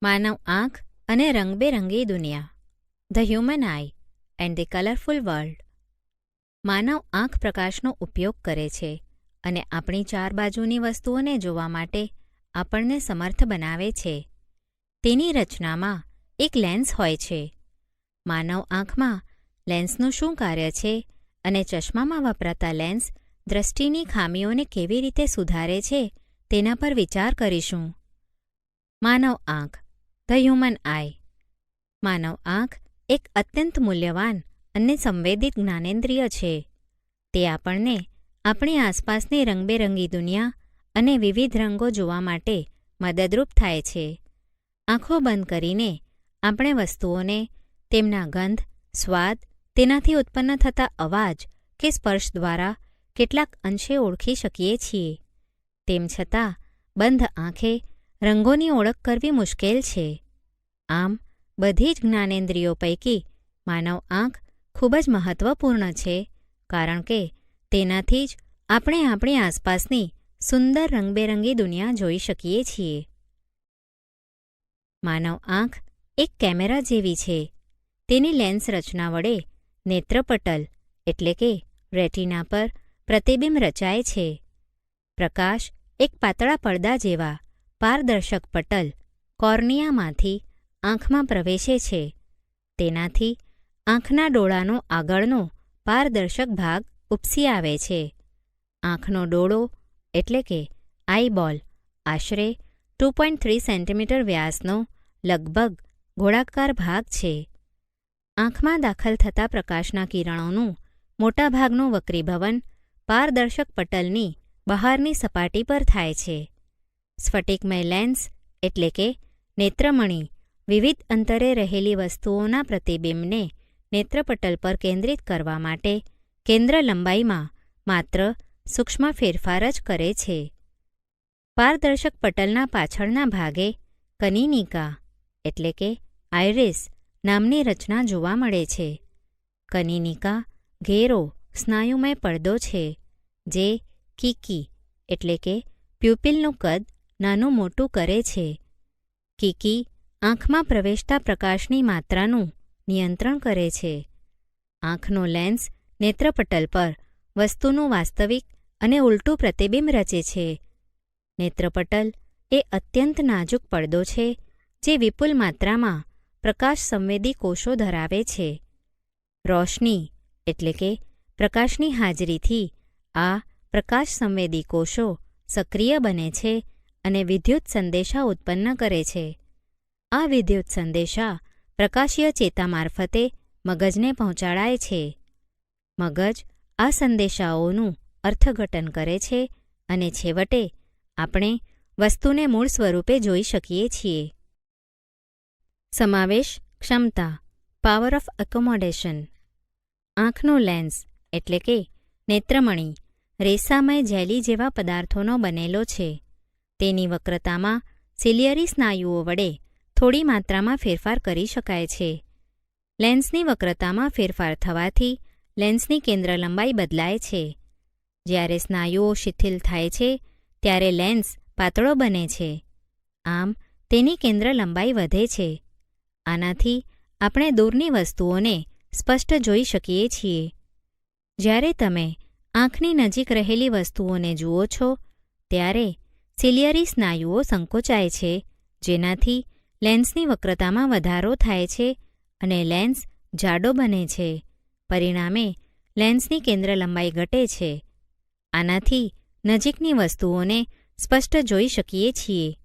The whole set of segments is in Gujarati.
માનવ આંખ અને રંગબેરંગી દુનિયા, the human eye and the colourful world. માનવ આંખ પ્રકાશનો ઉપયોગ કરે છે અને આપણી ચાર બાજુની વસ્તુઓને જોવા માટે આપણને સમર્થ બનાવે છે. તેની રચનામાં એક લેન્સ હોય છે. માનવ આંખમાં લેન્સનું શું કાર્ય છે અને ચશ્મામાં વપરાતા લેન્સ દ્રષ્ટિની ખામીઓને કેવી રીતે સુધારે છે તેના પર વિચાર કરીશું. માનવ આંખ, ધ હ્યુમન આઈ. માનવ આંખ એક અત્યંત મૂલ્યવાન અને સંવેદિત જ્ઞાનેન્દ્રિય છે. તે આપણને આપણી આસપાસની રંગબેરંગી દુનિયા અને વિવિધ રંગો જોવા માટે મદદરૂપ થાય છે. આંખો બંધ કરીને આપણે વસ્તુઓને તેમના ગંધ, સ્વાદ, તેનાથી ઉત્પન્ન થતા અવાજ કે સ્પર્શ દ્વારા કેટલાક અંશે ઓળખી શકીએ છીએ. તેમ છતાં બંધ આંખે રંગોની ઓળખ કરવી મુશ્કેલ છે. આમ બધી જ જ્ઞાનેન્દ્રિયો પૈકી માનવ આંખ ખૂબ જ મહત્વપૂર્ણ છે, કારણ કે તેનાથી જ આપણે આપણી આસપાસની સુંદર રંગબેરંગી દુનિયા જોઈ શકીએ છીએ. માનવ આંખ એક કેમેરા જેવી છે. તેની લેન્સ રચના વડે નેત્રપટલ એટલે કે રેટિના પર પ્રતિબિંબ રચાય છે. પ્રકાશ એક પાતળા પડદા જેવા પારદર્શક પટલ કોર્નિયામાંથી આંખમાં પ્રવેશે છે. તેનાથી આંખના ડોળાનો આગળનો પારદર્શક ભાગ ઉપસી આવે છે. આંખનો ડોળો એટલે કે આઈબોલ આશરે 2.3 સેન્ટીમીટર વ્યાસનો લગભગ ગોળાકાર ભાગ છે. આંખમાં દાખલ થતા પ્રકાશના કિરણોનું મોટાભાગનું વક્રીભવન પારદર્શક પટલની બહારની સપાટી પર થાય છે. સ્ફટિકમય લેન્સ એટલે કે નેત્રમણિ વિવિધ અંતરે રહેલી વસ્તુઓના પ્રતિબિંબને નેત્રપટલ પર કેન્દ્રિત કરવા માટે કેન્દ્ર લંબાઈમાં માત્ર સૂક્ષ્મ ફેરફાર જ કરે છે. પારદર્શક પટલના પાછળના ભાગે કનીનિકા એટલે કે આઇરિસ નામની રચના જોવા મળે છે. કનીનિકા ઘેરો સ્નાયુમય પડદો છે, જે કીકી એટલે કે પ્યુપિલનું કદ નાનું મોટું કરે છે. કીકી આંખમાં પ્રવેશતા પ્રકાશની માત્રાનું નિયંત્રણ કરે છે. આંખનો લેન્સ નેત્રપટલ પર વસ્તુનું વાસ્તવિક અને ઉલટું પ્રતિબિંબ રચે છે. નેત્રપટલ એ અત્યંત નાજુક પડદો છે, જે વિપુલ માત્રામાં પ્રકાશ સંવેદી કોષો ધરાવે છે. રોશની એટલે કે પ્રકાશની હાજરીથી આ પ્રકાશ સંવેદી કોષો સક્રિય બને છે અને વિદ્યુત સંદેશા ઉત્પન્ન કરે છે. આ વિદ્યુત સંદેશા પ્રકાશીય ચેતા મારફતે મગજને પહોંચાડાય છે. મગજ આ સંદેશાઓનું અર્થઘટન કરે છે અને છેવટે આપણે વસ્તુને મૂળ સ્વરૂપે જોઈ શકીએ છીએ. સમાવેશ ક્ષમતા, પાવર ઓફ એકોમોડેશન. આંખનો લેન્સ એટલે કે નેત્રમણિ રેસામય જેલી જેવા પદાર્થોનો બનેલો છે. તેની વક્રતામાં સિલિયરી સ્નાયુઓ વડે થોડી માત્રામાં ફેરફાર કરી શકાય છે. લેન્સની વક્રતામાં ફેરફાર થવાથી લેન્સની કેન્દ્ર લંબાઈ બદલાય છે. જ્યારે સ્નાયુઓ શિથિલ થાય છે ત્યારે લેન્સ પાતળો બને છે. આમ તેની કેન્દ્ર લંબાઈ વધે છે. આનાથી આપણે દૂરની વસ્તુઓને સ્પષ્ટ જોઈ શકીએ છીએ. જ્યારે તમે આંખની નજીક રહેલી વસ્તુઓને જુઓ છો ત્યારે સિલિયરી સ્નાયુઓ સંકોચાય છે, જેનાથી લેન્સની વક્રતામાં વધારો થાય છે અને લેન્સ જાડો બને છે. પરિણામે લેન્સની કેન્દ્ર લંબાઈ ઘટે છે. આનાથી નજીકની વસ્તુઓને સ્પષ્ટ જોઈ શકીએ છીએ.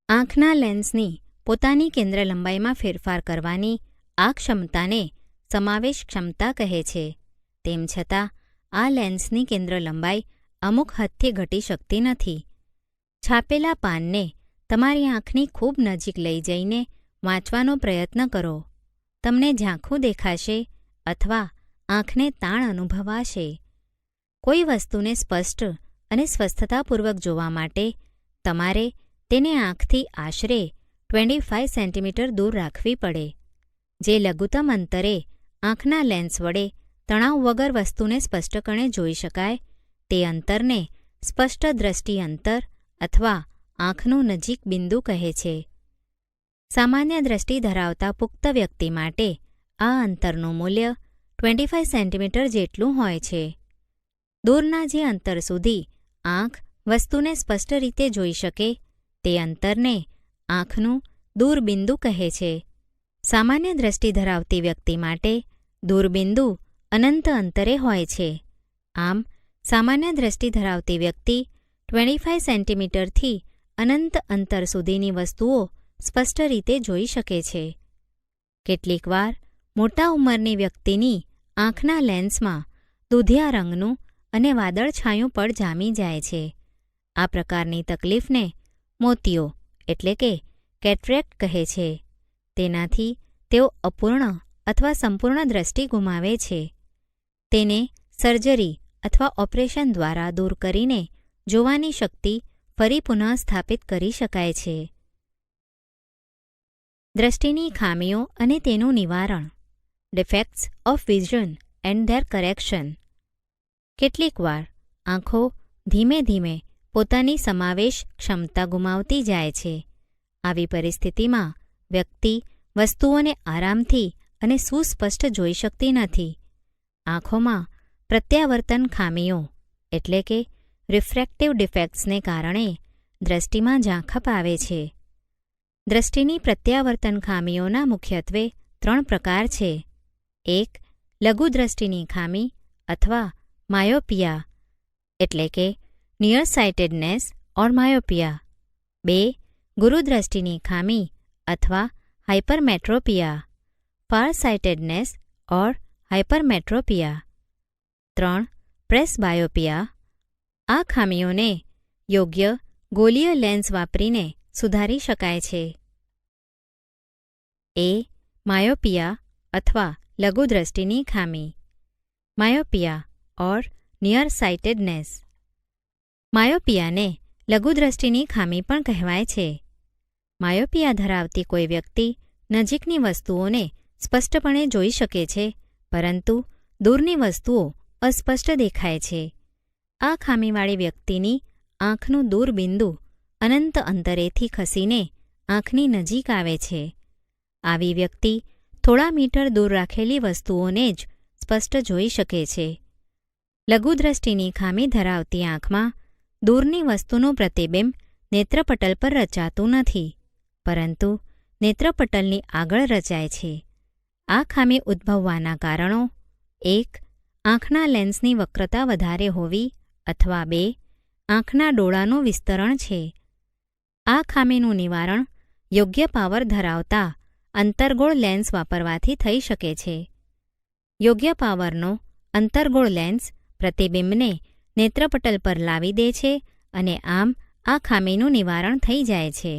આંખના લેન્સની પોતાની કેન્દ્ર લંબાઈમાં ફેરફાર કરવાની આ ક્ષમતાને સમાવેશ ક્ષમતા કહે છે. તેમ છતાં આ લેન્સની કેન્દ્ર લંબાઈ અમુક હદથી ઘટી શકતી નથી. છાપેલા પાનને તમારી આંખની ખૂબ નજીક લઈ જઈને વાંચવાનો પ્રયત્ન કરો. તમને ઝાંખું દેખાશે અથવા આંખને તાણ અનુભવાશે. કોઈ વસ્તુને સ્પષ્ટ અને સ્વસ્થતાપૂર્વક જોવા માટે તમારે તેને આંખથી આશરે 25 સેન્ટીમીટર દૂર રાખવી પડે. જે લઘુત્તમ અંતરે આંખના લેન્સ વડે તણાવ વગર વસ્તુને સ્પષ્ટપણે જોઈ શકાય તે અંતરને સ્પષ્ટ દ્રષ્ટિ અંતર અથવા આંખનું નજીક બિંદુ કહે છે. સામાન્ય દ્રષ્ટિ ધરાવતા પુખ્ત વ્યક્તિ માટે આ અંતરનું મૂલ્ય 25 સેન્ટીમીટર જેટલું હોય છે. દૂરના જે અંતર સુધી આંખ વસ્તુને સ્પષ્ટ રીતે જોઈ શકે તે અંતરને આંખનું દૂરબિંદુ કહે છે. સામાન્ય દ્રષ્ટિ ધરાવતી વ્યક્તિ માટે દૂરબિંદુ અનંત અંતરે હોય છે. આમ સામાન્ય દ્રષ્ટિ ધરાવતી વ્યક્તિ 25 સેન્ટીમીટરથી અનંત અંતર સુધીની વસ્તુઓ સ્પષ્ટ રીતે જોઈ શકે છે. કેટલીકવાર મોટા ઉંમરની વ્યક્તિની આંખના લેન્સમાં દૂધિયા રંગનું અને વાદળછાયું પડ જામી જાય છે. આ પ્રકારની તકલીફને મોતિયો એટલે કે કેટરેક્ટ કહે છે. તેનાથી તેઓ અપૂર્ણ અથવા સંપૂર્ણ દ્રષ્ટિ ગુમાવે છે. તેને સર્જરી અથવા ઓપરેશન દ્વારા દૂર કરીને જોવાની શક્તિ ફરી પુનઃસ્થાપિત કરી શકાય છે. દ્રષ્ટિની ખામીઓ અને તેનું નિવારણ. Defects of vision and their correction. કેટલીકવાર આંખો ધીમે ધીમે પોતાની સમાવેશ ક્ષમતા ગુમાવતી જાય છે. આવી પરિસ્થિતિમાં વ્યક્તિ વસ્તુઓને આરામથી અને સુસ્પષ્ટ જોઈ શકતી નથી. આંખોમાં પ્રત્યાવર્તન ખામીઓ એટલે કે રિફ્રેક્ટિવ ડિફેક્ટ્સને કારણે દ્રષ્ટિમાં ઝાંખપ આવે છે. દ્રષ્ટિની પ્રત્યાવર્તન ખામીઓના મુખ્યત્વે 3 પ્રકાર છે. 1. લઘુ દ્રષ્ટિની ખામી અથવા માયોપિયા એટલે કે નિયર સાઇટેડનેસ ઓર માયોપિયા. 2. ગુરુદ્રષ્ટિની ખામી અથવા હાઇપરમેટ્રોપિયા ફાર સાઇટેડનેસ ઓર હાઇપરમેટ્રોપિયા. 3. પ્રેસબાયોપિયા. આ ખામીઓને યોગ્ય ગોલીય લેન્સ વાપરીને સુધારી શકાય છે. એ. માયોપિયા અથવા લઘુદ્રષ્ટિની ખામી. માયોપિયા ઓર નિયર સાઇટેડનેસ. માયોપિયાને લઘુદ્રષ્ટિની ખામી પણ કહેવાય છે. માયોપિયા ધરાવતી કોઈ વ્યક્તિ નજીકની વસ્તુઓને સ્પષ્ટપણે જોઈ શકે છે, પરંતુ દૂરની વસ્તુઓ અસ્પષ્ટ દેખાય છે. આ ખામીવાળી વ્યક્તિની આંખનું દૂરબિંદુ અનંત અંતરેથી ખસીને આંખની નજીક આવે છે. આવી વ્યક્તિ થોડા મીટર દૂર રાખેલી વસ્તુઓને જ સ્પષ્ટ જોઈ શકે છે. લઘુદ્રષ્ટિની ખામી ધરાવતી આંખમાં દૂરની વસ્તુનું પ્રતિબિંબ નેત્રપટલ પર રચાતું નથી, પરંતુ નેત્રપટલની આગળ રચાય છે. આ ખામી ઉદ્ભવવાના કારણો 1. આંખના લેન્સની વક્રતા વધારે હોવી અથવા 2. આંખના ડોળાનું વિસ્તરણ છે. આ ખામીનું નિવારણ યોગ્ય પાવર ધરાવતા અંતર્ગોળ લેન્સ વાપરવાથી થઈ શકે છે. યોગ્ય પાવરનો અંતર્ગોળ લેન્સ પ્રતિબિંબને નેત્રપટલ પર લાવી દે છે અને આમ આ ખામીનું નિવારણ થઈ જાય છે.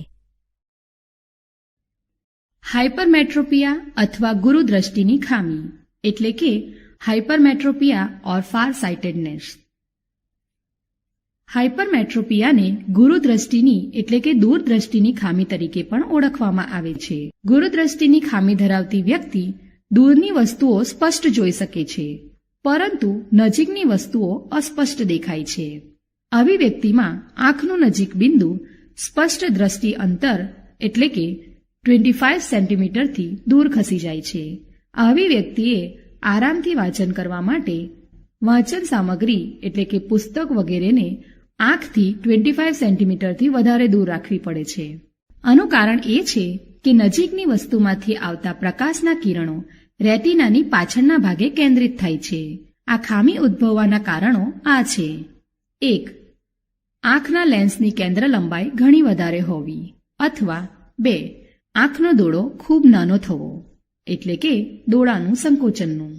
હાઇપરમેટ્રોપિયા અથવા ગુરુદ્રષ્ટિની ખામી એટલે કે હાઇપરમેટ્રોપિયા ઓર ફાર સાઇટેડનેસ. હાઇપરમેટ્રોપિયાને ગુરુદ્રષ્ટિની એટલે કે દૂરદ્રષ્ટિની ખામી તરીકે પણ ઓળખવામાં આવે છે. ગુરુદ્રષ્ટિની ખામી ધરાવતી વ્યક્તિ દૂરની વસ્તુઓ સ્પષ્ટ જોઈ શકે છે, પરંતુ નજીકની વસ્તુઓ અસ્પષ્ટ દેખાય છે. આવી વ્યક્તિમાં આંખનું નજીક બિંદુ સ્પષ્ટ દ્રષ્ટિ અંતર એટલે કે 25 સેન્ટીમીટરથી દૂર ખસી જાય છે. આવી વ્યક્તિએ આરામથી વાંચન કરવા માટે વાંચન સામગ્રી એટલે કે પુસ્તક વગેરેને આંખથી 25 સેન્ટીમીટરથી વધારે દૂર રાખવી પડે છે. આનું કારણ એ છે કે નજીકની વસ્તુમાંથી આવતા પ્રકાશના કિરણો રેટિનાની પાછળના ભાગે કેન્દ્રિત થાય છે. આ ખામી ઉદ્ભવવાના કારણો આ છે: 1. આંખના લેન્સની કેન્દ્ર લંબાઈ ઘણી વધારે હોવી, અથવા 2. આંખનો દોડો ખૂબ નાનો થવો એટલે કે દોડાનું સંકોચનનું.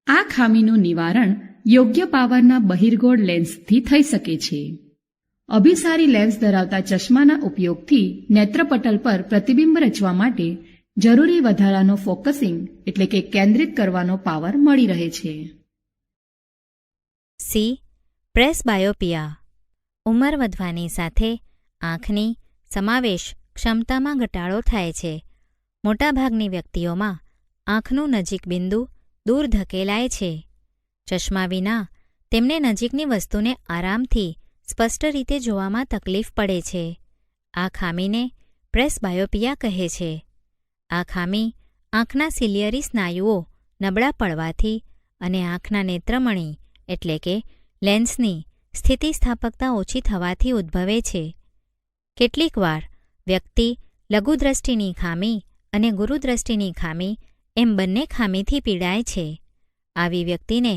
આ ખામીનું નિવારણ યોગ્ય પાવરના બહિર્ગોળ લેન્સથી થઈ શકે છે. અભિસારી લેન્સ ધરાવતા ચશ્માના ઉપયોગથી નેત્રપટલ પર પ્રતિબિંબ રચવા માટે જરૂરી વધારાનો ફોકસિંગ એટલે કે કેન્દ્રિત કરવાનો પાવર મળી રહે છે. સી. પ્રેસબાયોપિયા. ઉંમર વધવાની સાથે આંખની સમાવેશ ક્ષમતામાં ઘટાડો થાય છે. મોટાભાગની વ્યક્તિઓમાં આંખનું નજીક બિંદુ દૂર ધકેલાય છે. ચશ્મા વિના તેમને નજીકની વસ્તુને આરામથી સ્પષ્ટ રીતે જોવામાં તકલીફ પડે છે. આ ખામીને પ્રેસબાયોપિયા કહે છે. આ ખામી આંખના સિલિયરી સ્નાયુઓ નબળા પડવાથી અને આંખના નેત્રમણી એટલે કે લેન્સની સ્થિતિસ્થાપકતા ઓછી થવાથી ઉદ્ભવે છે. કેટલીકવાર વ્યક્તિ લઘુદ્રષ્ટિની ખામી અને ગુરુદ્રષ્ટિની ખામી એમ બંને ખામીથી પીડાય છે. આવી વ્યક્તિને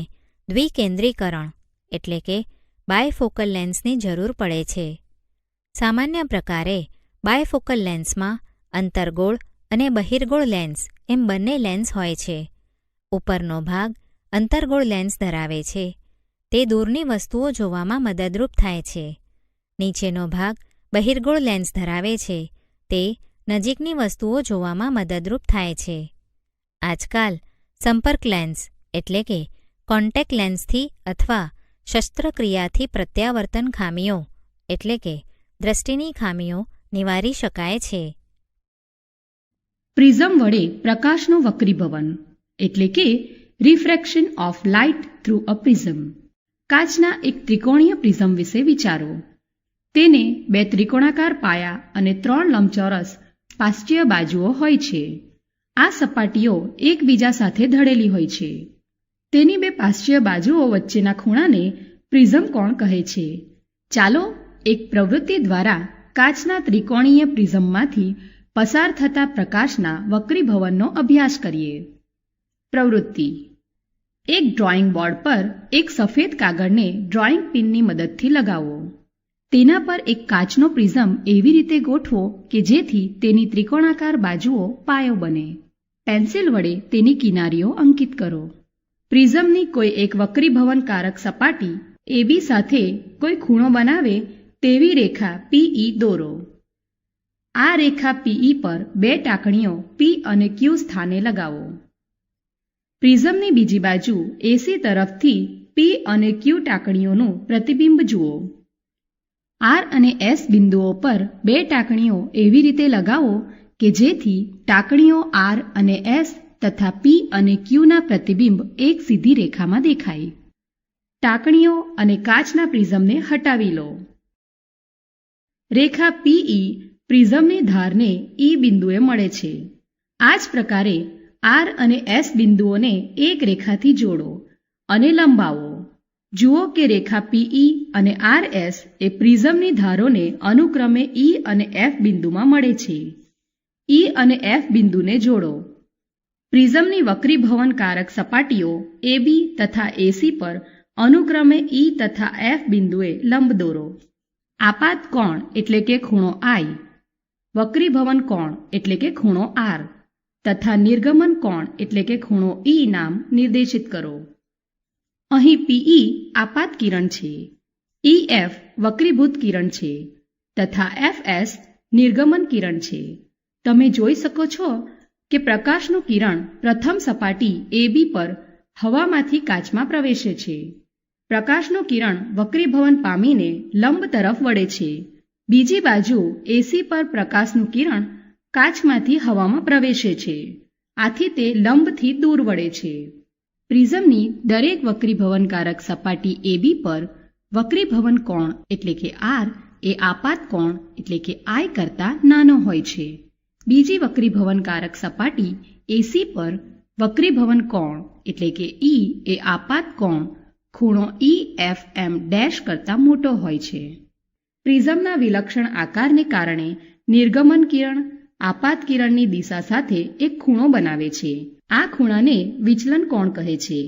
દ્વિકેન્દ્રીકરણ એટલે કે બાયફોકલ લેન્સની જરૂર પડે છે. સામાન્ય પ્રકારે બાયફોકલ લેન્સમાં અંતર્ગોળ અને બહિર્ગોળ લેન્સ એમ બંને લેન્સ હોય છે. ઉપરનો ભાગ અંતર્ગોળ લેન્સ ધરાવે છે. તે દૂરની વસ્તુઓ જોવામાં મદદરૂપ થાય છે. નીચેનો ભાગ બહિર્ગોળ લેન્સ ધરાવે છે. તે નજીકની વસ્તુઓ જોવામાં મદદરૂપ થાય છે. આજકાલ સંપર્ક લેન્સ એટલે કે કોન્ટેક્ટ લેન્સથી અથવા શસ્ત્રક્રિયાથી પ્રત્યાવર્તન ખામીઓ એટલે કે દ્રષ્ટિની ખામીઓ નિવારી શકાય છે. પ્રિઝમ વડે પ્રકાશનું વક્રીભવન એટલે કે refraction of light through a prism. કાચના એક ત્રિકોણીય પ્રિઝમ વિશે વિચારો. તેને 2 ત્રિકોણાકાર પાયા અને 3 લંબચોરસ પાર્શ્વીય બાજુઓ હોય છે. આ સપાટીઓ એકબીજા સાથે ધડેલી હોય છે. તેની 2 પાર્શ્વીય બાજુઓ વચ્ચેના ખૂણાને પ્રિઝમ કોણ કહે છે. ચાલો એક પ્રવૃત્તિ દ્વારા કાચના ત્રિકોણીય પ્રિઝમમાંથી પસાર થતા પ્રકાશના વક્રીભવનનો અભ્યાસ કરીએ. પ્રવૃત્તિ: એક ડ્રોઈંગ બોર્ડ પર એક સફેદ કાગળને ડ્રોઈંગ પિનની મદદથી લગાવો. તેના પર એક કાચનો પ્રિઝમ એવી રીતે ગોઠવો કે જેથી તેની ત્રિકોણાકાર બાજુઓ પાયો બને. પેન્સિલ વડે તેની કિનારીઓ અંકિત કરો. પ્રિઝમની કોઈ એક વક્રીભવનકારક સપાટી AB સાથે કોઈ ખૂણો બનાવે તેવી રેખા PE દોરો. આ રેખા PE પર 2 ટાંકણીઓ P અને Q સ્થાને લગાવો. પ્રિઝમની બીજી બાજુ AC તરફથી P અને Q ટાંકણીઓનું પ્રતિબિંબ જુઓ. R અને S બિંદુઓ પર 2 ટાંકણીઓ એવી રીતે લગાવો કે જેથી ટાંકણીઓ R અને S તથા P અને Qના પ્રતિબિંબ એક સીધી રેખામાં દેખાય. ટાંકણીઓ અને કાચના પ્રિઝમને હટાવી લો. રેખા PE પ્રિઝમની ધારને E બિંદુએ મળે છે. આ જ પ્રકારે R અને S બિંદુઓને એક રેખાથી જોડો અને લંબાવો. જુઓ કે રેખા PE અને RS એ પ્રિઝમની ધારોને અનુક્રમે E અને F બિંદુમાં મળે છે. E અને F બિંદુને જોડો. પ્રિઝમની વક્રીભવનકારક સપાટીઓ AB તથા AC પર અનુક્રમે E તથા F બિંદુએ લંબ દોરો. આપાત કોણ એટલે કે ખૂણો I, વક્રીભવન કોણ એટલે કે ખૂણો R તથા નિર્ગમન કોણ એટલે કે ખૂણો E નામ નિર્દેશિત કરો. અહીં PE આપાત કિરણ છે, EF વક્રીભૂત કિરણ છે તથા FS નિર્ગમન કિરણ છે. તમે જોઈ શકો છો કે પ્રકાશનું કિરણ પ્રથમ સપાટી AB પર હવામાંથી કાચમાં પ્રવેશે છે. પ્રકાશનું કિરણ વક્રીભવન પામીને લંબ તરફ વળે છે. બીજી બાજુ AC પર પ્રકાશનું કિરણ કાચમાંથી હવામાં પ્રવેશે છે. આથી તે લંબથી દૂર વળે છે. પ્રિઝમની દરેક વક્રીભવનકારક સપાટી AB પર વક્રીભવન કોણ એટલે કે R એ આપાત કોણ એટલે કે I કરતાં નાનો હોય છે. બીજી વક્રીભવનકારક સપાટી AC પર વક્રીભવન કોણ એટલે કે E એ આપાત કોણ ખૂણો EFM ડેશ કરતાં મોટો હોય છે. પ્રિઝમના વિલક્ષણ આકારને કારણે નિર્ગમન કિરણ આપાત કિરણની દિશા સાથે એક ખૂણો બનાવે છે. આ ખૂણાને વિચલન કોણ કહે છે.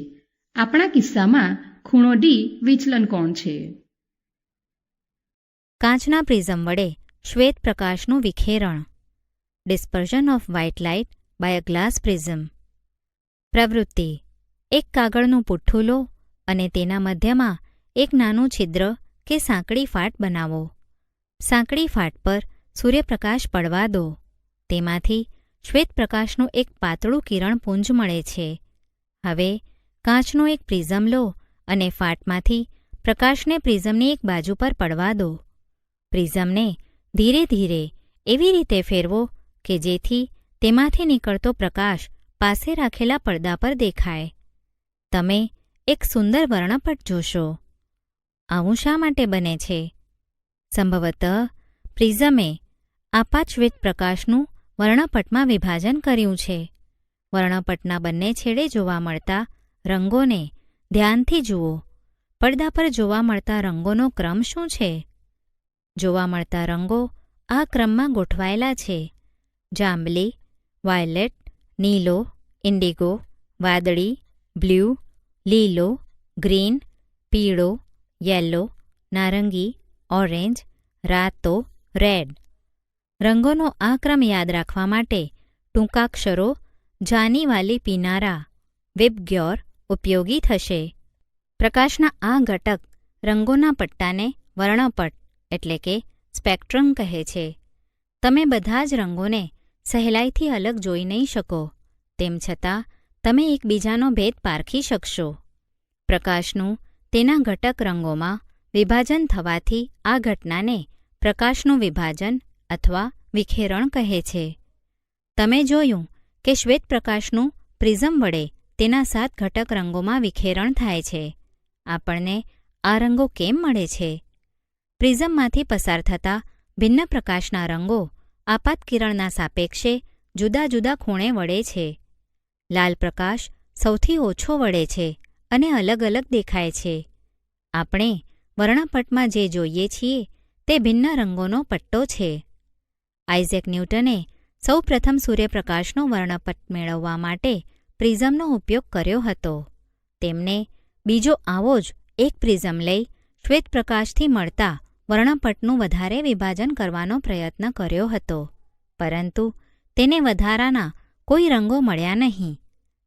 આપણા કિસ્સામાં ખૂણો D વિચલન કોણ છે. કાચના પ્રિઝમ વડે શ્વેત પ્રકાશનું વિખેરણ. Dispersion of white light by a glass prism. પ્રવૃત્તિ: એક કાગળનું પુઠ્ઠું લો અને તેના મધ્યમાં એક નાનું છિદ્ર કે સાંકડી ફાટ બનાવો. સાંકડી ફાટ પર સૂર્યપ્રકાશ પડવા દો. તેમાંથી શ્વેત પ્રકાશનું એક પાતળું કિરણપુંજ મળે છે. હવે કાચનો એક પ્રિઝમ લો અને ફાટમાંથી પ્રકાશને પ્રિઝમની એક બાજુ પર પડવા દો. પ્રિઝમને ધીરે ધીરે એવી રીતે ફેરવો કે જેથી તેમાંથી નીકળતો પ્રકાશ પાસે રાખેલા પડદા પર દેખાય. તમે એક સુંદર વર્ણપટ જોશો. આવું શા માટે બને છે? સંભવતઃ પ્રિઝમે આપાત શ્વેત પ્રકાશનું વર્ણપટમાં વિભાજન કર્યું છે. વર્ણપટના બંને છેડે જોવા મળતા રંગોને ધ્યાનથી જુઓ. પડદા પર જોવા મળતા રંગોનો ક્રમ શું છે? જોવા મળતા રંગો આ ક્રમમાં ગોઠવાયેલા છે: જાંબલી, વાયોલેટ, નીલો, ઇન્ડિગો, વાદળી, બ્લુ, લીલો, ગ્રીન, પીળો, યેલો, નારંગી, ઓરેન્જ, રાતો, રેડ. રંગોનો આ ક્રમ યાદ રાખવા માટે ટૂંકાક્ષરો જાની વાલી પીનારા વિબગ્યોર ઉપયોગી થશે. પ્રકાશના આ ઘટક રંગોના પટ્ટાને વર્ણપટ એટલે કે સ્પેક્ટ્રમ કહે છે. તમે બધા જ રંગોને સહેલાઈથી અલગ જોઈ નહીં શકો, તેમ છતાં તમે એકબીજાનો ભેદ પારખી શકશો. પ્રકાશનું તેના ઘટક રંગોમાં વિભાજન થવાથી આ ઘટનાને પ્રકાશનું વિભાજન અથવા વિખેરણ કહે છે. તમે જોયું કે શ્વેત પ્રકાશનું પ્રિઝમ વડે તેના 7 ઘટક રંગોમાં વિખેરણ થાય છે. આપણને આ રંગો કેમ મળે છે? પ્રિઝમમાંથી પસાર થતા ભિન્ન પ્રકાશના રંગો આપાત કિરણના સાપેક્ષે જુદા જુદા ખૂણે વળે છે. લાલ પ્રકાશ સૌથી ઓછો વળે છે અને અલગ અલગ દેખાય છે. આપણે વર્ણપટમાં જે જોઈએ છીએ તે ભિન્ન રંગોનો પટ્ટો છે. આઇઝેક ન્યૂટને સૌ પ્રથમ સૂર્યપ્રકાશનો વર્ણપટ મેળવવા માટે પ્રિઝમનો ઉપયોગ કર્યો હતો. તેમણે બીજો આવો જ એક પ્રિઝમ લઈ શ્વેતપ્રકાશથી મળતા વર્ણપટનું વધારે વિભાજન કરવાનો પ્રયત્ન કર્યો હતો, પરંતુ તેને વધારાના કોઈ રંગો મળ્યા નહીં.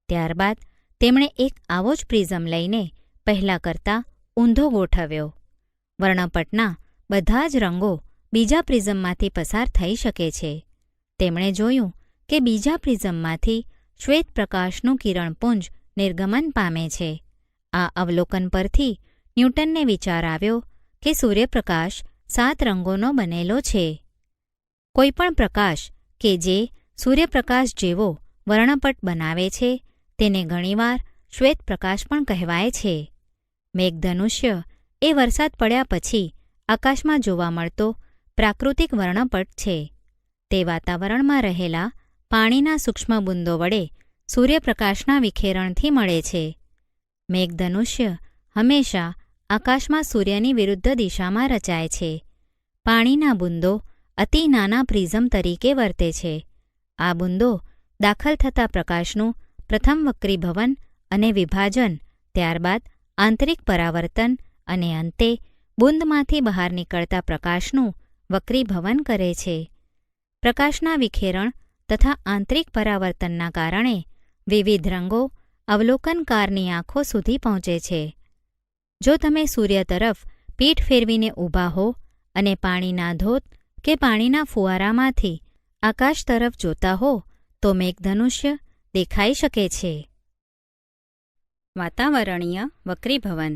ત્યારબાદ તેમણે એક આવો જ પ્રિઝમ લઈને પહેલાં કરતાં ઊંધો ગોઠવ્યો. વર્ણપટના બધા જ રંગો બીજા પ્રિઝમમાંથી પસાર થઈ શકે છે. તેમણે જોયું કે બીજા પ્રિઝમમાંથી શ્વેત પ્રકાશનું કિરણપુંજ નિર્ગમન પામે છે. આ અવલોકન પરથી ન્યૂટનને વિચાર આવ્યો કે સૂર્યપ્રકાશ 7 રંગોનો બનેલો છે. કોઈપણ પ્રકાશ કે જે સૂર્યપ્રકાશ જેવો વર્ણપટ બનાવે છે તેને ઘણીવાર શ્વેત પ્રકાશ પણ કહેવાય છે. મેઘધનુષ્ય એ વરસાદ પડ્યા પછી આકાશમાં જોવા મળતો પ્રાકૃતિક વર્ણપટ છે. તે વાતાવરણમાં રહેલા પાણીના સૂક્ષ્મ બુંદો વડે સૂર્યપ્રકાશના વિખેરણથી મળે છે. મેઘધનુષ્ય હંમેશા આકાશમાં સૂર્યની વિરુદ્ધ દિશામાં રચાય છે. પાણીના બુંદો અતિ નાના પ્રિઝમ તરીકે વર્તે છે. આ બુંદો દાખલ થતા પ્રકાશનું પ્રથમ વક્રીભવન અને વિભાજન, ત્યારબાદ આંતરિક પરાવર્તન અને અંતે બુંદમાંથી બહાર નીકળતા પ્રકાશનું વક્રીભવન કરે છે. પ્રકાશના વિખેરણ તથા આંતરિક પરાવર્તનના કારણે વિવિધ રંગો અવલોકનકારની આંખો સુધી પહોંચે છે. જો તમે સૂર્ય તરફ પીઠ ફેરવીને ઊભા હો અને પાણીના ધોધ કે પાણીના ફુવારામાંથી આકાશ તરફ જોતા હો તો મેઘધનુષ્ય દેખાઈ શકે છે. વાતાવરણીય વક્રીભવન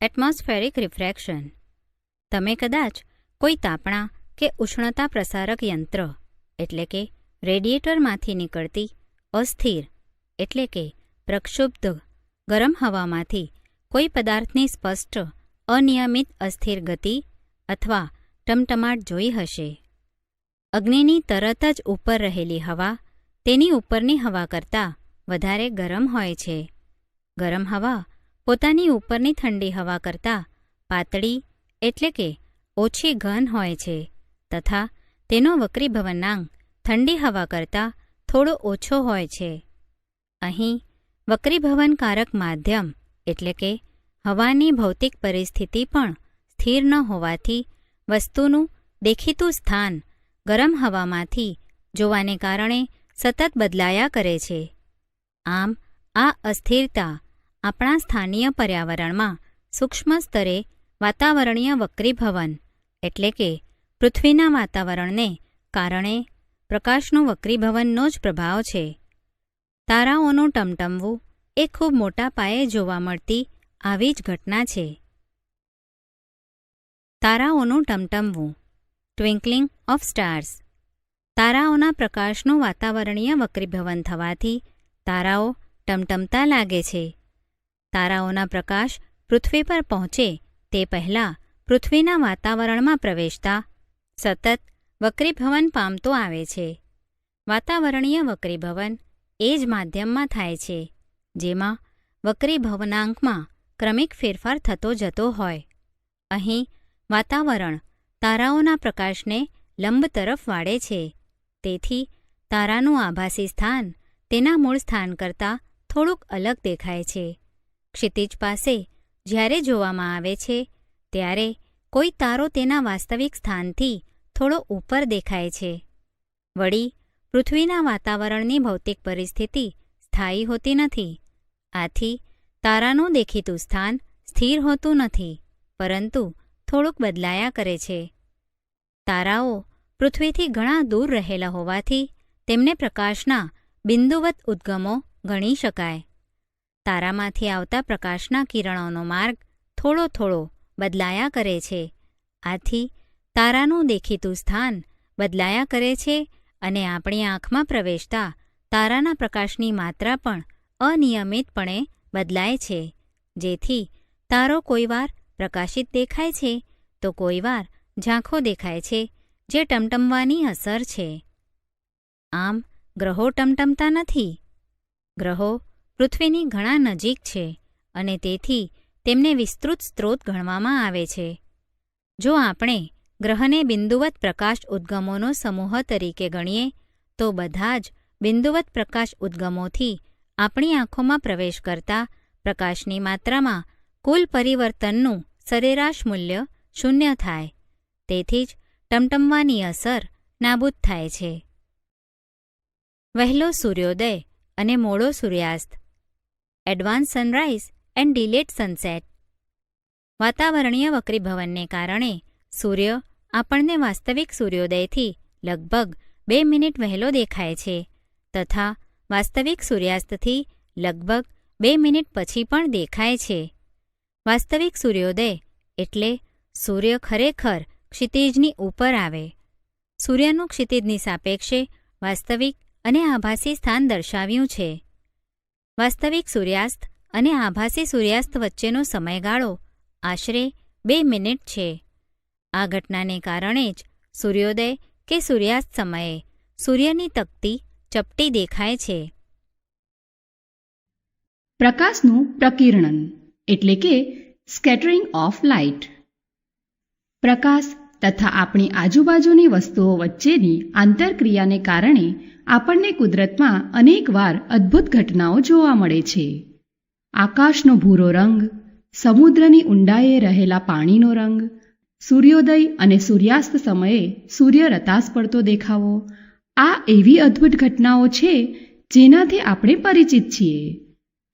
એટમોસ્ફેરિક રિફ્રેક્શન. તમે કદાચ કોઈ તાપણા કે ઉષ્ણતા પ્રસારક યંત્ર એટલે કે રેડિયેટરમાંથી નીકળતી અસ્થિર એટલે કે પ્રક્ષુબ્ધ ગરમ હવામાંથી કોઈ પદાર્થની સ્પષ્ટ અનિયમિત અસ્થિર ગતિ અથવા ટમટમાટ જોઈ હશે. અગ્નિની તરત જ ઉપર રહેલી હવા તેની ઉપરની હવા કરતાં વધારે ગરમ હોય છે. ગરમ હવા પોતાની ઉપરની ઠંડી હવા કરતાં પાતળી એટલે કે ઓછી ઘન હોય છે તથા તેનો વક્રીભવનાંક ઠંડી હવા કરતાં થોડો ઓછો હોય છે. અહીં વક્રીભવનકારક માધ્યમ એટલે કે હવાની ભૌતિક પરિસ્થિતિ પણ સ્થિર ન હોવાથી વસ્તુનું દેખીતું સ્થાન ગરમ હવામાંથી જોવાને કારણે સતત બદલાયા કરે છે. આમ આ અસ્થિરતા આપણા સ્થાનીય પર્યાવરણમાં સૂક્ષ્મ સ્તરે વાતાવરણીય વક્રીભવન એટલે કે પૃથ્વીના વાતાવરણને કારણે પ્રકાશનું વક્રીભવનનો જ પ્રભાવ છે. તારાઓનું ટમટમવું એ ખૂબ મોટા પાયે જોવા મળતી આવી જ ઘટના છે. તારાઓનું ટમટમવું ટ્વિંકલિંગ ઓફ સ્ટાર્સ. તારાઓના પ્રકાશનું વાતાવરણીય વક્રીભવન થવાથી તારાઓ ટમટમતા લાગે છે. તારાઓના પ્રકાશ પૃથ્વી પર પહોંચે તે પહેલાં પૃથ્વીના વાતાવરણમાં પ્રવેશતા સતત વક્રીભવન પામતો આવે છે. વાતાવરણીય વક્રીભવન એ જ માધ્યમમાં થાય છે જેમાં વક્રીભવનાંકમાં ક્રમિક ફેરફાર થતો જતો હોય. અહીં વાતાવરણ તારાઓના પ્રકાશને લંબ તરફ વાળે છે, તેથી તારાનું આભાસી સ્થાન તેના મૂળ સ્થાન કરતાં થોડુંક અલગ દેખાય છે. ક્ષિતિજ પાસે જ્યારે જોવામાં આવે છે ત્યારે કોઈ તારો તેના વાસ્તવિક સ્થાનથી થોડો ઉપર દેખાય છે. વળી પૃથ્વીના વાતાવરણની ભૌતિક પરિસ્થિતિ સ્થાયી હોતી નથી. આથી તારાનું દેખીતું સ્થાન સ્થિર હોતું નથી, પરંતુ થોડુંક બદલાયા કરે છે. તારાઓ પૃથ્વીથી ઘણા દૂર રહેલા હોવાથી તેમને પ્રકાશના બિંદુવત ઉદ્ગમો ગણી શકાય. તારામાંથી આવતા પ્રકાશના કિરણોનો માર્ગ થોડો થોડો બદલાયા કરે છે. આથી તારાનું દેખીતું સ્થાન બદલાયા કરે છે અને આપણી આંખમાં પ્રવેશતા તારાના પ્રકાશની માત્રા પણ અનિયમિતપણે બદલાય છે, જેથી તારો કોઈવાર પ્રકાશિત દેખાય છે તો કોઈવાર ઝાંખો દેખાય છે, જે ટમટમવાની અસર છે. આમ ગ્રહો ટમટમતા નથી. ગ્રહો પૃથ્વીની ઘણા નજીક છે અને તેથી તેમને વિસ્તૃત સ્ત્રોત ગણવામાં આવે છે. જો આપણે ગ્રહને બિંદુવત પ્રકાશ ઉદ્ગમોનો સમૂહ તરીકે ગણીએ તો બધા જ બિંદુવત પ્રકાશ ઉદ્ગમોથી આપણી આંખોમાં પ્રવેશ કરતા પ્રકાશની માત્રામાં કુલ પરિવર્તનનું સરેરાશ મૂલ્ય 0 થાય. તેથી જ ટમટમવાની અસર નાબૂદ થાય છે. વહેલો સૂર્યોદય અને મોડો સૂર્યાસ્ત. Advance sunrise and delayed sunset. વાતાવરણીય વક્રીભવનને કારણે સૂર્ય આપણને વાસ્તવિક સૂર્યોદયથી લગભગ 2 મિનિટ વહેલો દેખાય છે તથા વાસ્તવિક સૂર્યાસ્તથી લગભગ 2 મિનિટ પછી પણ દેખાય છે. વાસ્તવિક સૂર્યોદય એટલે સૂર્ય ખરેખર ક્ષિતિજની ઉપર આવે. સૂર્યનું ક્ષિતિજની સાપેક્ષે વાસ્તવિક અને આભાસી સ્થાન દર્શાવ્યું છે. વાસ્તવિક સૂર્યાસ્ત અને આભાસી સૂર્યાસ્ત વચ્ચેનો સમયગાળો આશરે 2 મિનિટ છે. આ ઘટનાને કારણે જ સૂર્યોદય કે સૂર્યાસ્ત સમયે સૂર્યની તકતી ચપટી દેખાય છે. પ્રકાશનું પ્રકિરણન એટલે કે સ્કેટરિંગ ઓફ લાઇટ. પ્રકાશ તથા આપણી આજુબાજુની વસ્તુઓ વચ્ચેની આંતરક્રિયાને કારણે આપણને કુદરતમાં અનેકવાર અદ્ભુત ઘટનાઓ જોવા મળે છે. આકાશનો ભૂરો રંગ, સમુદ્રની ઊંડાઈએ રહેલા પાણીનો રંગ, સૂર્યોદય અને સૂર્યાસ્ત સમયે સૂર્ય રતાસ પડતો દેખાવો, આ એવી અદ્ભુત ઘટનાઓ છે જેનાથી આપણે પરિચિત છીએ.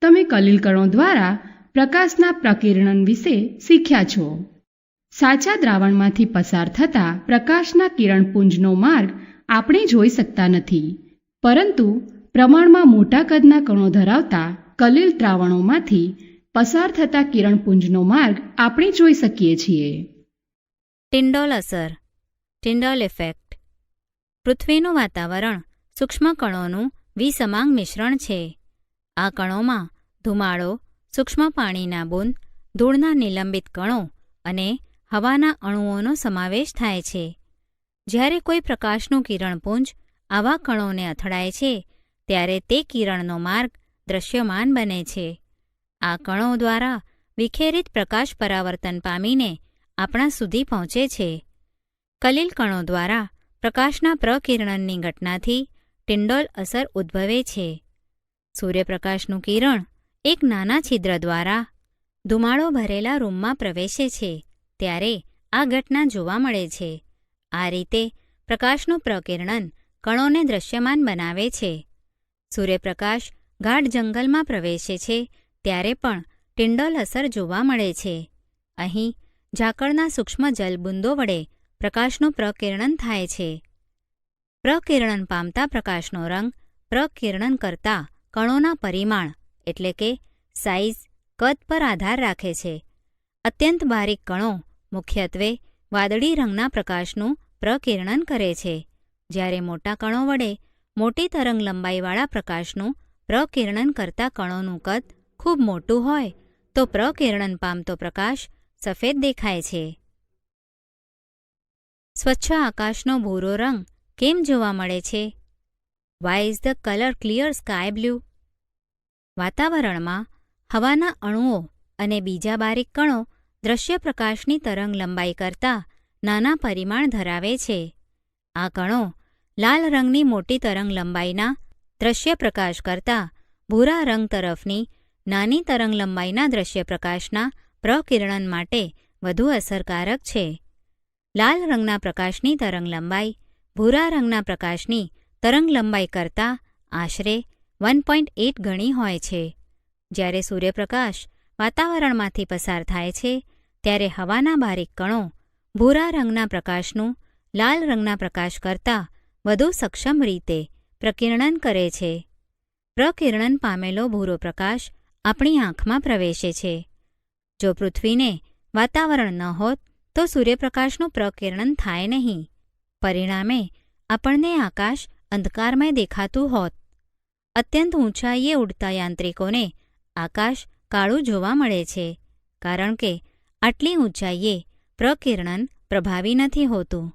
તમે કલિલકણો દ્વારા પ્રકાશના પ્રકિરણન વિશે શીખ્યા છો. સાચા દ્રાવણમાંથી પસાર થતા પ્રકાશના કિરણપુંજનો માર્ગ આપણે જોઈ શકતા નથી, પરંતુ પ્રમાણમાં મોટા કદના કણો ધરાવતા કલિલ દ્રાવણોમાંથી પસાર થતા કિરણપુંજનો માર્ગ આપણે જોઈ શકીએ છીએ. ટિન્ડોલ અસર, ટિન્ડોલ ઇફેક્ટ. પૃથ્વીનું વાતાવરણ સૂક્ષ્મ કણોનું વિસમાંગ મિશ્રણ છે. આ કણોમાં ધુમાડો, સૂક્ષ્મ પાણીના બૂંદ, ધૂળના નિલંબિત કણો અને હવાના અણુઓનો સમાવેશ થાય છે. જ્યારે કોઈ પ્રકાશનું કિરણપુંજ આવા કણોને અથડાય છે ત્યારે તે કિરણનો માર્ગ દૃશ્યમાન બને છે. આ કણો દ્વારા વિખેરિત પ્રકાશ પરાવર્તન પામીને આપણા સુધી પહોંચે છે. કલિલ કણો દ્વારા પ્રકાશના પ્રકિરણનની ઘટનાથી ટિન્ડોલ અસર ઉદ્ભવે છે. સૂર્યપ્રકાશનું કિરણ એક નાના છિદ્ર દ્વારા ધુમાડો ભરેલા રૂમમાં પ્રવેશે છે ત્યારે આ ઘટના જોવા મળે છે. આ રીતે પ્રકાશનું પ્રકિરણન કણોને દૃશ્યમાન બનાવે છે. સૂર્યપ્રકાશ ગાઢ જંગલમાં પ્રવેશે છે ત્યારે પણ ટિન્ડોલ અસર જોવા મળે છે. અહીં ઝાકળના સૂક્ષ્મ જલબુંદો વડે પ્રકાશનું પ્રકિરણન થાય છે. પ્રકિરણન પામતા પ્રકાશનો રંગ પ્રકિરણન કરતા કણોના પરિમાણ એટલે કે સાઇઝ, કદ પર આધાર રાખે છે. અત્યંત બારીક કણો મુખ્યત્વે વાદળી રંગના પ્રકાશનું પ્રકિરણન કરે છે, જ્યારે મોટા કણો વડે મોટી તરંગ લંબાઈવાળા પ્રકાશનું પ્રકિરણન કરતા કણોનું કદ ખૂબ મોટું હોય તો પ્રકિરણન પામતો પ્રકાશ સફેદ દેખાય છે. સ્વચ્છ આકાશનો ભૂરો રંગ કેમ જોવા મળે છે? Why is the colour clear sky blue? વાતાવરણમાં હવાના અણુઓ અને બીજા બારીક કણો દ્રશ્ય પ્રકાશની તરંગ લંબાઈ કરતાં નાના પરિમાણ ધરાવે છે. આ કણો લાલ રંગની મોટી તરંગ લંબાઈના દ્રશ્ય પ્રકાશ કરતાં ભૂરા રંગ તરફની નાની તરંગ લંબાઈના દ્રશ્ય પ્રકાશના પ્રકિરણન માટે વધુ અસરકારક છે. લાલ રંગના પ્રકાશની તરંગ લંબાઈ ભૂરા રંગના પ્રકાશની તરંગ લંબાઈ કરતાં આશરે 1.8 ગણી હોય છે. જ્યારે સૂર્યપ્રકાશ વાતાવરણમાંથી પસાર થાય છે ત્યારે હવાના બારીક કણો ભૂરા રંગના પ્રકાશનું લાલ રંગના પ્રકાશ કરતાં વધુ સક્ષમ રીતે પ્રકિરણન કરે છે. પ્રકિરણન પામેલો ભૂરો પ્રકાશ આપણી આંખમાં પ્રવેશે છે. જો પૃથ્વીને વાતાવરણ ન હોત તો સૂર્યપ્રકાશનું પ્રકિરણન થાય નહીં. પરિણામે આપણને આકાશ અંધકારમય દેખાતું હોત. અત્યંત ઊંચાઈએ ઉડતા યાંત્રિકોને આકાશ કાળું જોવા મળે છે, કારણ કે આટલી ઊંચાઈએ પ્રકિરણન પ્રભાવી નથી હોતું.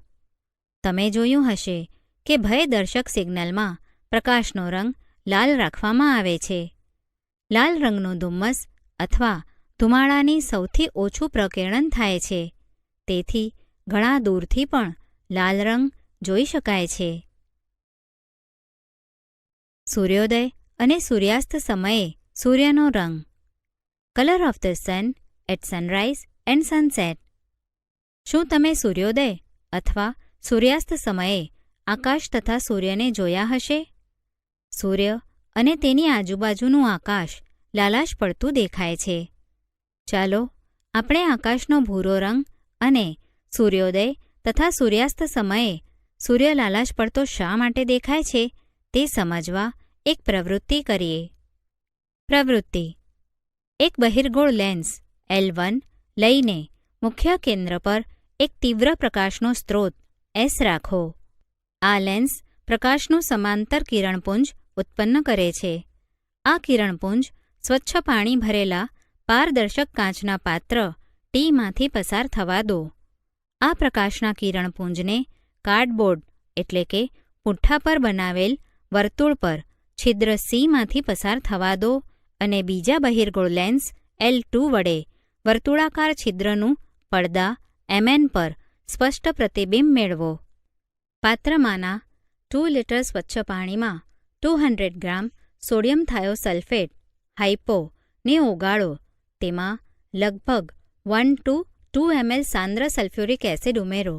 તમે જોયું હશે કે ભયદર્શક સિગ્નલમાં પ્રકાશનો રંગ લાલ રાખવામાં આવે છે. લાલ રંગનું ધુમ્મસ અથવા ધુમાડાની સૌથી ઓછું પ્રકિરણન થાય છે, તેથી ઘણા દૂરથી પણ લાલ રંગ જોઈ શકાય છે. સૂર્યોદય અને સૂર્યાસ્ત સમયે સૂર્યનો રંગ. Colour of the sun at sunrise and sunset. શું તમે સૂર્યોદય અથવા સૂર્યાસ્ત સમયે આકાશ તથા સૂર્યને જોયા હશે? સૂર્ય અને તેની આજુબાજુનું આકાશ લાલાશ પડતું દેખાય છે. ચાલો આપણે આકાશનો ભૂરો રંગ અને સૂર્યોદય તથા સૂર્યાસ્ત સમયે સૂર્ય લાલાશ પડતો શા માટે દેખાય છે તે સમજવા એક પ્રવૃત્તિ કરીએ. પ્રવૃત્તિ: એક બહિર્ગોળ લેન્સ L1 લઈને મુખ્ય કેન્દ્ર પર એક તીવ્ર પ્રકાશનો સ્ત્રોત S રાખો. આ લેન્સ પ્રકાશનું સમાંતર કિરણપુંજ ઉત્પન્ન કરે છે. આ કિરણપુંજ સ્વચ્છ પાણી ભરેલા પારદર્શક કાચના પાત્ર ટીમાંથી પસાર થવા દો. આ પ્રકાશના કિરણપુંજને કાર્ડબોર્ડ એટલે કે પૂંઠા પર બનાવેલ વર્તુળ પર છિદ્ર Cમાંથી પસાર થવા દો અને બીજા બહિર્ગોળ લેન્સ L2 વડે વર્તુળાકાર છિદ્રનું પડદા MN પર સ્પષ્ટ પ્રતિબિંબ મેળવો. પાત્રમાંના 2 લિટર સ્વચ્છ પાણીમાં 200 ગ્રામ સોડિયમ થાયોસલ્ફેટ હાઇપો ને ઓગાળો. તેમાં લગભગ 1 to 2 ml સાંદ્ર સલ્ફ્યુરિક એસિડ ઉમેરો.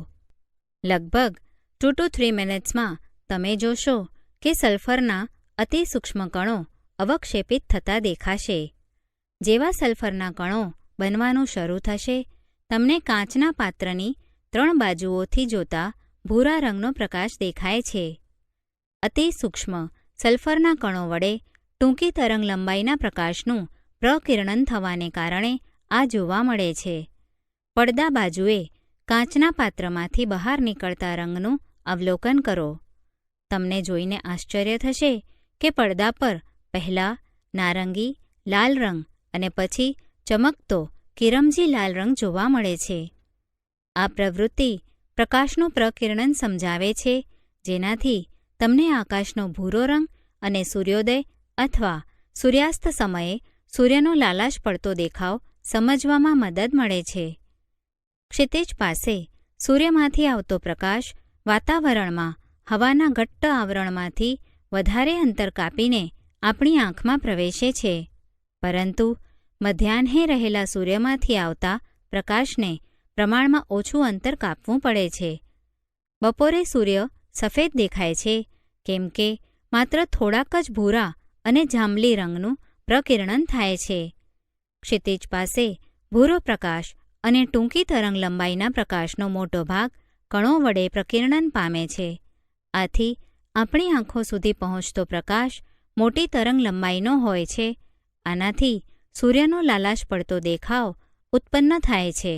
લગભગ 2 to 3 મિનિટ્સમાં તમે જોશો કે સલ્ફરના અતિ સૂક્ષ્મ કણો અવક્ષેપિત થતા દેખાશે. જેવા સલ્ફરના કણો બનવાનું શરૂ થશે, તમને કાચના પાત્રની 3 બાજુઓથી જોતા ભૂરા રંગનો પ્રકાશ દેખાય છે. અતિ સૂક્ષ્મ સલ્ફરના કણો વડે ટૂંકી તરંગ લંબાઈના પ્રકાશનું પ્રકિરણન થવાને કારણે આ જોવા મળે છે. પડદા બાજુએ કાચના પાત્રમાંથી બહાર નીકળતા રંગનું અવલોકન કરો. તમને જોઈને આશ્ચર્ય થશે કે પડદા પર પહેલાં નારંગી લાલ રંગ અને પછી ચમકતો કિરમજી લાલ રંગ જોવા મળે છે. આ પ્રવૃત્તિ પ્રકાશનું પ્રકિરણન સમજાવે છે, જેનાથી તમને આકાશનો ભૂરો રંગ અને સૂર્યોદય અથવા સૂર્યાસ્ત સમયે સૂર્યનો લાલાશ પડતો દેખાવ સમજવામાં મદદ મળે છે. ક્ષિતિજ પાસે સૂર્યમાંથી આવતો પ્રકાશ વાતાવરણમાં હવાના ઘટ્ટ આવરણમાંથી વધારે અંતર કાપીને આપણી આંખમાં પ્રવેશે છે, પરંતુ મધ્યાહ્ને રહેલા સૂર્યમાંથી આવતા પ્રકાશને પ્રમાણમાં ઓછું અંતર કાપવું પડે છે. બપોરે સૂર્ય સફેદ દેખાય છે, કેમ કે માત્ર થોડાક જ ભૂરા અને જાંબલી રંગનું પ્રકિરણન થાય છે. ક્ષિતિજ પાસે ભૂરો પ્રકાશ અને ટૂંકી તરંગ લંબાઈના પ્રકાશનો મોટો ભાગ કણો વડે પ્રકિરણન પામે છે. આથી આપણી આંખો સુધી પહોંચતો પ્રકાશ મોટી તરંગ લંબાઈનો હોય છે. આનાથી સૂર્યનો લાલાશ પડતો દેખાવ ઉત્પન્ન થાય છે.